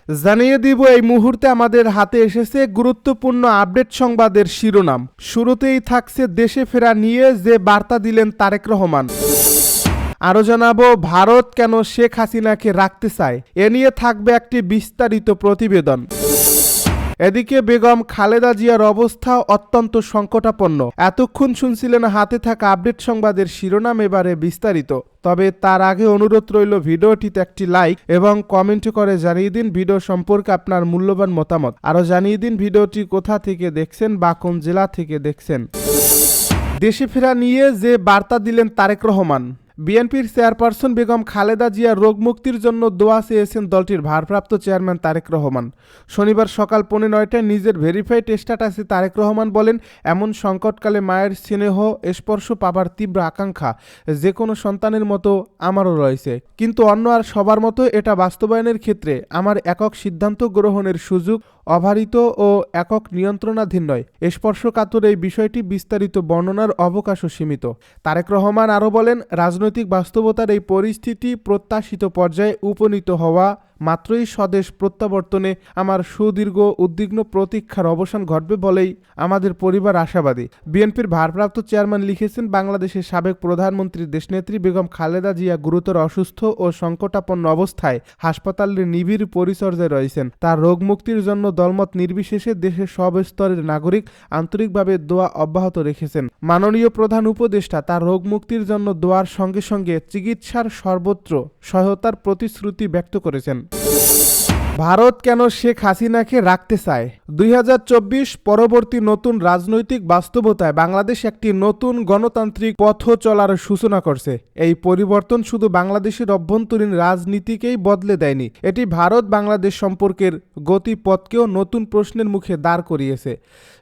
জানিয়ে দিব এই মুহূর্তে আমাদের হাতে এসেছে গুরুত্বপূর্ণ আপডেট সংবাদের শিরোনাম। শুরুতেই থাকছে দেশে ফেরা নিয়ে যে বার্তা দিলেন তারেক রহমান। আরও জানাবো ভারত কেন শেখ হাসিনাকে রাখতে চায়, এ নিয়ে থাকবে একটি বিস্তারিত প্রতিবেদন। এদিকে বেগম খালেদা জিয়ার অবস্থা অত্যন্ত সংকটাপন্ন। এতক্ষণ শুনছিলেন হাতে থাকা আপডেট সংবাদের শিরোনাম, এবারে বিস্তারিত। তবে তার আগে অনুরোধ রইল ভিডিওটিতে একটি লাইক এবং কমেন্ট করে জানিয়ে দিন ভিডিও সম্পর্কে আপনার মূল্যবান মতামত। আরও জানিয়ে দিন ভিডিওটি কোথা থেকে দেখছেন বা কোন জেলা থেকে দেখছেন। দেশে ফেরা নিয়ে যে বার্তা দিলেন তারেক রহমান। বিএনপির চেয়ারপারসন বেগম খালেদা জিয়ার রোগ মুক্তির জন্য দোয়া চেয়েছেন দলটির ভারপ্রাপ্ত চেয়ারম্যান তারেক রহমান। শনিবার সকাল 9:15টায় নিজের ভেরিফাইড স্ট্যাটাসে তারেক রহমান বলেন, এমন সংকটকালে মায়ের স্নেহ স্পর্শ পাবার তীব্র আকাঙ্ক্ষা যে কোনো সন্তানের মতো আমারও রয়েছে, কিন্তু অন্য আর সবার মতো এটা বাস্তবায়নের ক্ষেত্রে আমার একক সিদ্ধান্ত গ্রহণের সুযোগ অবারিত ও একক নিয়ন্ত্রণাধীন নয়। স্পর্শকাতর এই বিষয়টি বিস্তারিত বর্ণনার অবকাশও সীমিত। তারেক রহমান আরও বলেন, রাজনৈতিক বাস্তবতার এই পরিস্থিতি প্রত্যাশিত পর্যায়ে উপনীত হওয়া মাত্রই স্বদেশ প্রত্যাবর্তনে আমার সুদীর্ঘ উদ্বিগ্ন প্রতীক্ষার অবসান ঘটবে বলেই আমাদের পরিবার আশাবাদী। বিএনপির ভারপ্রাপ্ত চেয়ারম্যান লিখেছেন, বাংলাদেশের সাবেক প্রধানমন্ত্রী দেশনেত্রী বেগম খালেদা জিয়া গুরুতর অসুস্থ ও সংকটাপন্ন অবস্থায় হাসপাতালের নিবিড় পরিচর্যায় রয়েছেন। তার রোগ মুক্তির জন্য দলমত নির্বিশেষে দেশের সব স্তরের নাগরিক আন্তরিকভাবে দোয়া অব্যাহত রেখেছেন। মাননীয় প্রধান উপদেষ্টা তার রোগ মুক্তির জন্য দোয়ার সঙ্গে সঙ্গে চিকিৎসার সর্বত্র সহায়তার প্রতিশ্রুতি ব্যক্ত করেছেন। ভারত কেন শেখ হাসিনাকে রাখতে চায়? 2024 পরবর্তী নতুন রাজনৈতিক বাস্তবতায় বাংলাদেশ একটি নতুন গণতান্ত্রিক পথ চলার সূচনা করছে। এই পরিবর্তন শুধু বাংলাদেশের অভ্যন্তরীণ রাজনীতিকেই বদলে দেয়নি, এটি ভারত বাংলাদেশ সম্পর্কের গতিপথকেও নতুন প্রশ্নের মুখে দাঁড় করিয়েছে।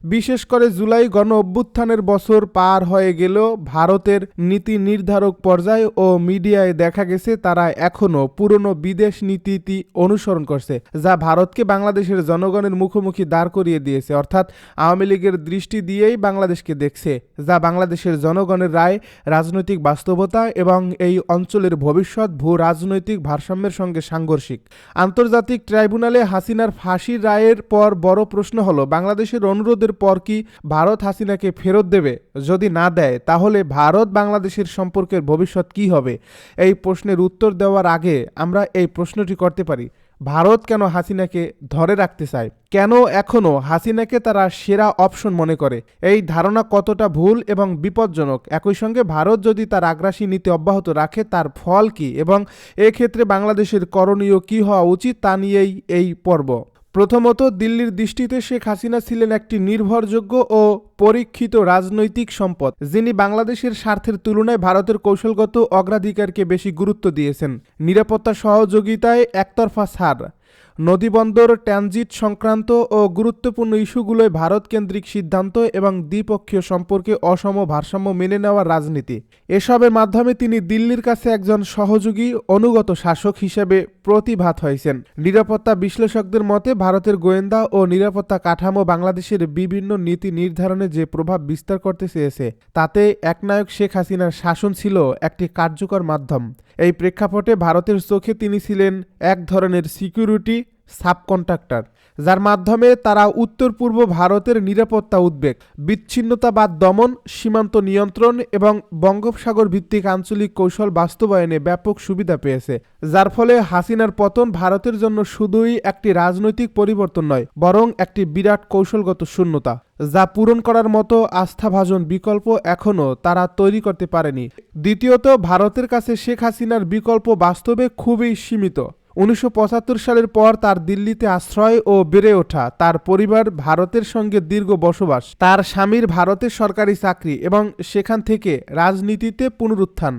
বিশেষ করে জুলাই গণ অভ্যুত্থানের বছর পার হয়ে গেলেও ভারতের নীতি নির্ধারক পর্যায়ে ও মিডিয়ায় দেখা গেছে তারা এখনও পুরনো বিদেশ নীতি অনুসরণ করছে, যা ভারতকে বাংলাদেশের জনগণের মুখোমুখি দাঁড় করিয়ে দিয়েছে। অর্থাৎ আওয়ামী লীগের দৃষ্টি দিয়েই বাংলাদেশকে দেখছে, যা বাংলাদেশের জনগণের রায়, রাজনৈতিক বাস্তবতা এবং এই অঞ্চলের ভবিষ্যৎ ভূ রাজনৈতিক ভারসাম্যের সঙ্গে সাংঘর্ষিক। আন্তর্জাতিক ট্রাইব্যুনালে হাসিনার ফাঁসির রায়ের পর বড় প্রশ্ন হলো, বাংলাদেশের অনুরোধের পর কি ভারত হাসিনাকে ফেরত দেবে? যদি না দেয় তাহলে ভারত বাংলাদেশের সম্পর্কের ভবিষ্যৎ কি হবে? এই প্রশ্নের উত্তর দেওয়ার আগে আমরা এই প্রশ্নটি করতে পারি, ভারত কেন হাসিনাকে ধরে রাখতে চায়? কেন এখনও হাসিনাকে তারা সেরা অপশন মনে করে? এই ধারণা কতটা ভুল এবং বিপজ্জনক? একই সঙ্গে ভারত যদি তার আগ্রাসী নীতি অব্যাহত রাখে তার ফল কি, এবং এক্ষেত্রে বাংলাদেশের করণীয় কি হওয়া উচিত তা নিয়েই এই পর্ব। প্রথমত, দিল্লির দৃষ্টিতে শেখ হাসিনা ছিলেন একটি নির্ভরযোগ্য ও পরীক্ষিত রাজনৈতিক সম্পদ, যিনি বাংলাদেশের স্বার্থের তুলনায় ভারতের কৌশলগত অগ্রাধিকারকে বেশি গুরুত্ব দিয়েছেন। নিরাপত্তা সহযোগিতায় একতরফা ছাড়, নদীবন্দর ট্রানজিট সংক্রান্ত ও গুরুত্বপূর্ণ ইস্যুগুলোয় ভারত কেন্দ্রিক সিদ্ধান্ত এবং দ্বিপক্ষীয় সম্পর্কে অসম ভারসাম্য মেনে নেওয়ার রাজনীতি, এসবের মাধ্যমে তিনি দিল্লির কাছে একজন সহযোগী অনুগত শাসক হিসেবে প্রতিভাত হয়েছেন। নিরাপত্তা বিশ্লেষকদের মতে ভারতের গোয়েন্দা ও নিরাপত্তা কাঠামো বাংলাদেশের বিভিন্ন নীতি নির্ধারণে যে প্রভাব বিস্তার করতে চেয়েছে, তাতে একনায়ক শেখ হাসিনার শাসন ছিল একটি কার্যকর মাধ্যম। এই প্রেক্ষাপটে ভারতের চোখে তিনি ছিলেন এক ধরনের সিকিউরিটি সাবকন্ট্রাক্টর, যার মাধ্যমে তারা উত্তর পূর্ব ভারতের নিরাপত্তা উদ্বেগ, বিচ্ছিন্নতাবাদ দমন, সীমান্ত নিয়ন্ত্রণ এবং বঙ্গোপসাগর ভিত্তিক আঞ্চলিক কৌশল বাস্তবায়নে ব্যাপক সুবিধা পেয়েছে, যার ফলে হাসিনার পতন ভারতের জন্য শুধুই একটি রাজনৈতিক পরিবর্তন নয়, বরং একটি বিরাট কৌশলগত শূন্যতা, যা পূরণ করার মতো আস্থাভাজন বিকল্প এখনও তারা তৈরি করতে পারেনি। দ্বিতীয়ত, ভারতের কাছে শেখ হাসিনার বিকল্প বাস্তবে খুবই সীমিত। 1975 সালের পর তার দিল্লিতে আশ্রয় ও বেড়ে ওঠা, তার পরিবার ভারতের সঙ্গে দীর্ঘ বসবাস, তার স্বামীর ভারতের সরকারি চাকরি এবং সেখান থেকে রাজনীতিতে পুনরুত্থান,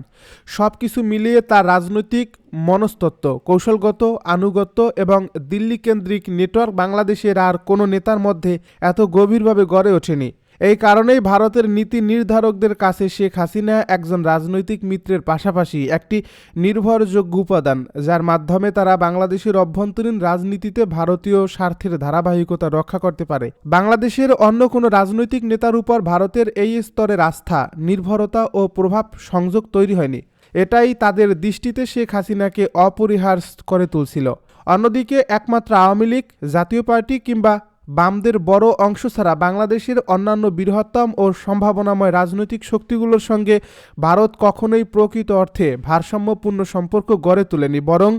সবকিছু মিলিয়ে তার রাজনৈতিক মনস্তত্ত্ব, কৌশলগত আনুগত্য এবং দিল্লি কেন্দ্রিক নেটওয়ার্ক বাংলাদেশের আর কোনো নেতার মধ্যে এত গভীরভাবে গড়ে ওঠেনি। এই কারণেই ভারতের নীতি নির্ধারকদের কাছে শেখ হাসিনা একজন রাজনৈতিক মিত্রের পাশাপাশি একটি নির্ভরযোগ্য উপাদান, যার মাধ্যমে তারা বাংলাদেশের অভ্যন্তরীণ রাজনীতিতে ভারতীয় স্বার্থের ধারাবাহিকতা রক্ষা করতে পারে। বাংলাদেশের অন্য কোনো রাজনৈতিক নেতার উপর ভারতের এই স্তরের আস্থা, নির্ভরতা ও প্রভাব সংযোগ তৈরি হয়নি। এটাই তাদের দৃষ্টিতে শেখ হাসিনাকে অপরিহার্য করে তুলছিল। অন্যদিকে একমাত্র আওয়ামী লীগ, জাতীয় পার্টি কিংবা বামদের বড় অংশ ছাড়া বাংলাদেশের অন্যান্য বৃহত্তম ও সম্ভাবনাময় রাজনৈতিক শক্তিগুলোর সঙ্গে ভারত কখনোই প্রকৃত অর্থে ভারসাম্যপূর্ণ সম্পর্ক গড়ে তোলেনি, বরং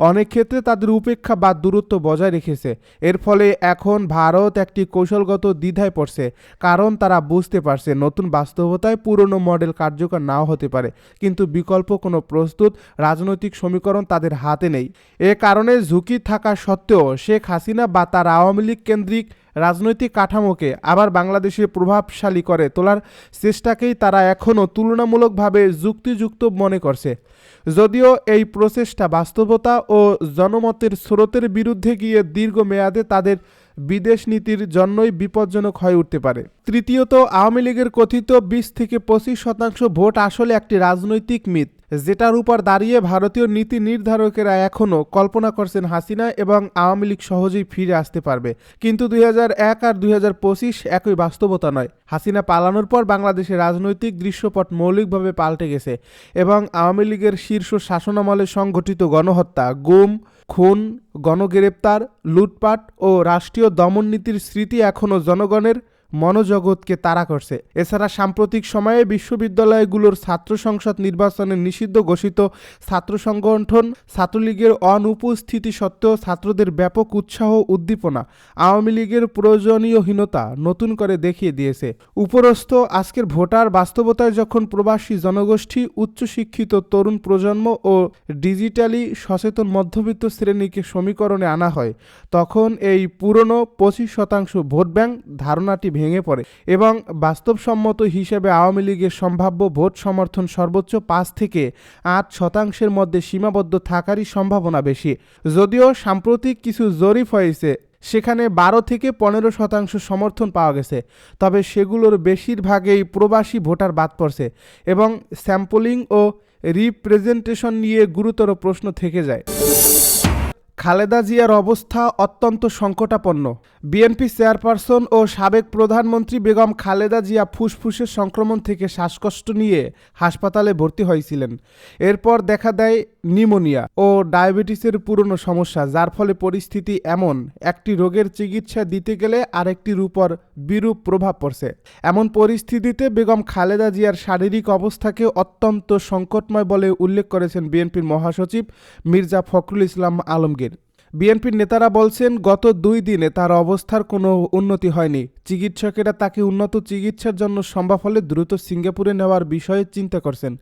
অনেক ক্ষেত্রে তাদের উপেক্ষা বা দূরত্ব বজায় রেখেছে। এর ফলে এখন ভারত একটি কৌশলগত দ্বিধায় পড়ছে, কারণ তারা বুঝতে পারছে নতুন বাস্তবতায় পুরনো মডেল কার্যকর নাও হতে পারে, কিন্তু বিকল্প কোনো প্রস্তুত রাজনৈতিক সমীকরণ তাদের হাতে নেই। এ কারণে ঝুঁকি থাকা সত্ত্বেও শেখ হাসিনা বা তার আওয়ামী লীগ কেন্দ্রিক রাজনৈতিক কাঠামোকে আবার বাংলাদেশে প্রভাবশালী করে তোলার চেষ্টাকেই তারা এখনও তুলনামূলকভাবে যুক্তিযুক্ত মনে করছে। যদিও এই প্রচেষ্টা বাস্তবতা ও জনমতের স্রোতের বিরুদ্ধে গিয়ে দীর্ঘমেয়াদে তাদের বিদেশ নীতির জন্যই বিপজ্জনক হয়ে উঠতে পারে। তৃতীয়ত, আওয়ামী লীগের কথিত 20-25% ভোট আসলে একটি রাজনৈতিক মিথ, যেটার উপর দাঁড়িয়ে ভারতীয় নীতি নির্ধারকেরা এখনও কল্পনা করছেন হাসিনা এবং আওয়ামী লীগ সহজেই ফিরে আসতে পারবে। কিন্তু 2001 আর 2025 একই বাস্তবতা নয়। হাসিনা পালানোর পর বাংলাদেশের রাজনৈতিক দৃশ্যপট মৌলিকভাবে পাল্টে গেছে এবং আওয়ামী লীগের শীর্ষ শাসনামলে সংগঠিত গণহত্যা, গুম, খুন, গণগ্রেপ্তার, লুটপাট ও রাষ্ট্রীয় দমননীতির স্মৃতি এখনও জনগণের মনোজগৎকে তাড়া করছে। এছাড়া সাম্প্রতিক সময়ে বিশ্ববিদ্যালয়গুলোর ছাত্র সংসদ নির্বাচনে নিষিদ্ধ ঘোষিত ছাত্র সংগঠন ছাত্রলীগের অনুপস্থিতি সত্ত্বেও ছাত্রদের ব্যাপক উৎসাহ উদ্দীপনা আওয়ামী লীগের প্রয়োজনীয়হীনতা নতুন করে দেখিয়ে দিয়েছে। উপরস্থ আজকের ভোটার বাস্তবতায় যখন প্রবাসী জনগোষ্ঠী, উচ্চশিক্ষিত তরুণ প্রজন্ম ও ডিজিটালি সচেতন মধ্যবিত্ত শ্রেণীকে সমীকরণে আনা হয়, তখন এই পুরনো 25% ভোট ব্যাংক ধারণাটি ভেঙে পড়ে এবং বাস্তবসম্মত হিসেবে আওয়ামী লীগের সম্ভাব্য ভোট সমর্থন সর্বোচ্চ 5-8% মধ্যে সীমাবদ্ধ থাকারই সম্ভাবনা বেশি। যদিও সাম্প্রতিক কিছু জরিপ হয়েছে, সেখানে 12-15% সমর্থন পাওয়া গেছে, তবে সেগুলোর বেশিরভাগেই প্রবাসী ভোটার বাদ পড়ছে এবং স্যাম্পলিং ও রিপ্রেজেন্টেশন নিয়ে গুরুতর প্রশ্ন থেকে যায়। খালেদা জিয়ার অবস্থা অত্যন্ত সংকটাপন্ন। বিএনপি চেয়ারপারসন ও সাবেক প্রধানমন্ত্রী বেগম খালেদা জিয়া ফুসফুসের সংক্রমণ থেকে শ্বাসকষ্ট নিয়ে হাসপাতালে ভর্তি হয়েছিলেন। এরপর দেখা দেয় নিউমোনিয়া ও ডায়াবেটিসের পুরনো সমস্যা, যার ফলে পরিস্থিতি এমন, একটি রোগের চিকিৎসা দিতে গেলে আরেকটির উপর বিরূপ প্রভাব পড়ছে। এমন পরিস্থিতিতে বেগম খালেদা জিয়ার শারীরিক অবস্থাকে অত্যন্ত সংকটময় বলে উল্লেখ করেছেন বিএনপির মহাসচিব মির্জা ফখরুল ইসলাম আলমগীর। বিএনপির নেতারা বলছেন, গত 2 দিনে তার অবস্থার কোনো উন্নতি হয়নি। চিকিৎসকেরা তাকে উন্নত চিকিৎসার জন্য সম্ভব হলে দ্রুত সিঙ্গাপুরে নেওয়ার বিষয়ে চিন্তা করছেন।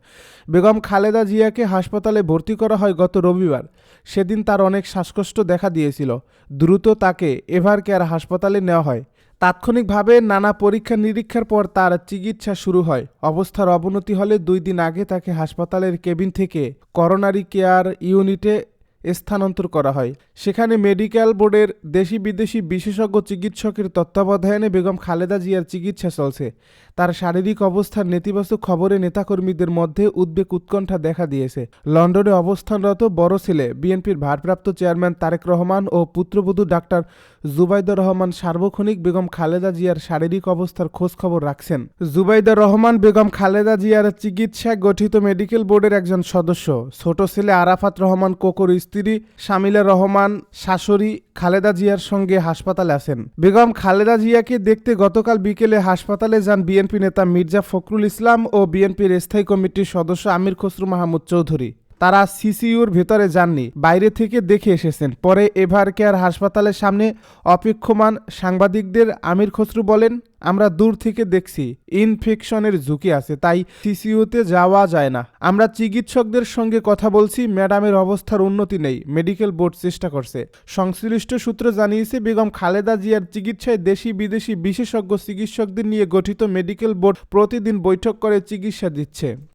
বেগম খালেদা জিয়াকে হাসপাতালে ভর্তি করা হয় গত রবিবার। সেদিন তার অনেক শ্বাসকষ্ট দেখা দিয়েছিল। দ্রুত তাকে এভারকেয়ার হাসপাতালে নেওয়া হয়। তাৎক্ষণিকভাবে নানা পরীক্ষা নিরীক্ষার পর তার চিকিৎসা শুরু হয়। অবস্থার অবনতি হলে 2 দিন আগে তাকে হাসপাতালের কেবিন থেকে করোনারি কেয়ার ইউনিটে স্থানান্তর করা হয়। সেখানে মেডিকেল বোর্ডের দেশি বিদেশি বিশেষজ্ঞ চিকিৎসকের তত্ত্বাবধানে বেগম খালেদা জিয়ার চিকিৎসা চলছে। তার শারীরিক অবস্থার নেতিবাচক খবরে নেতাকর্মীদের মধ্যে উদ্বেগ উৎকণ্ঠা দেখা দিয়েছে। লন্ডনে অবস্থানরত বড় ছেলে বিএনপির ভারপ্রাপ্ত চেয়ারম্যান তারেক রহমান ও পুত্রবধূ ডাক্তার জুবাইদা রহমান সার্বক্ষণিক বেগম খালেদা জিয়ার শারীরিক অবস্থার খোঁজ খবর রাখছেন। জুবাইদা রহমান বেগম খালেদা জিয়ার চিকিৎসায় গঠিত মেডিকেল বোর্ডের একজন সদস্য। ছোট ছেলে আরাফাত রহমান কোকর স্ত্রী শামিলা রহমান শাশুড়ি খালেদা জিয়ার সঙ্গে হাসপাতালে আছেন। বেগম খালেদা জিয়াকে দেখতে গতকাল বিকেলে হাসপাতালে যান বিএনপি নেতা মির্জা ফখরুল ইসলাম ও বিএনপির স্থায়ী কমিটির সদস্য আমির খসরু মাহমুদ চৌধুরী। তারা সিসিইউর ভেতরে যাননি, বাইরে থেকে দেখে এসেছেন। পরে এভারকেয়ার হাসপাতালের সামনে অপেক্ষমান সাংবাদিকদের আমির খসরু বলেন, আমরা দূর থেকে দেখছি ইনফেকশনের ঝুঁকি আছে, তাই সিসিইউতে যাওয়া যায় না। আমরা চিকিৎসকদের সঙ্গে কথা বলছি, ম্যাডামের অবস্থার উন্নতি নেই, মেডিকেল বোর্ড চেষ্টা করছে। সংশ্লিষ্ট সূত্র জানিয়েছে, বেগম খালেদা জিয়ার চিকিৎসায় দেশি বিদেশি বিশেষজ্ঞ চিকিৎসকদের নিয়ে গঠিত মেডিকেল বোর্ড প্রতিদিন বৈঠক করে চিকিৎসা দিচ্ছে।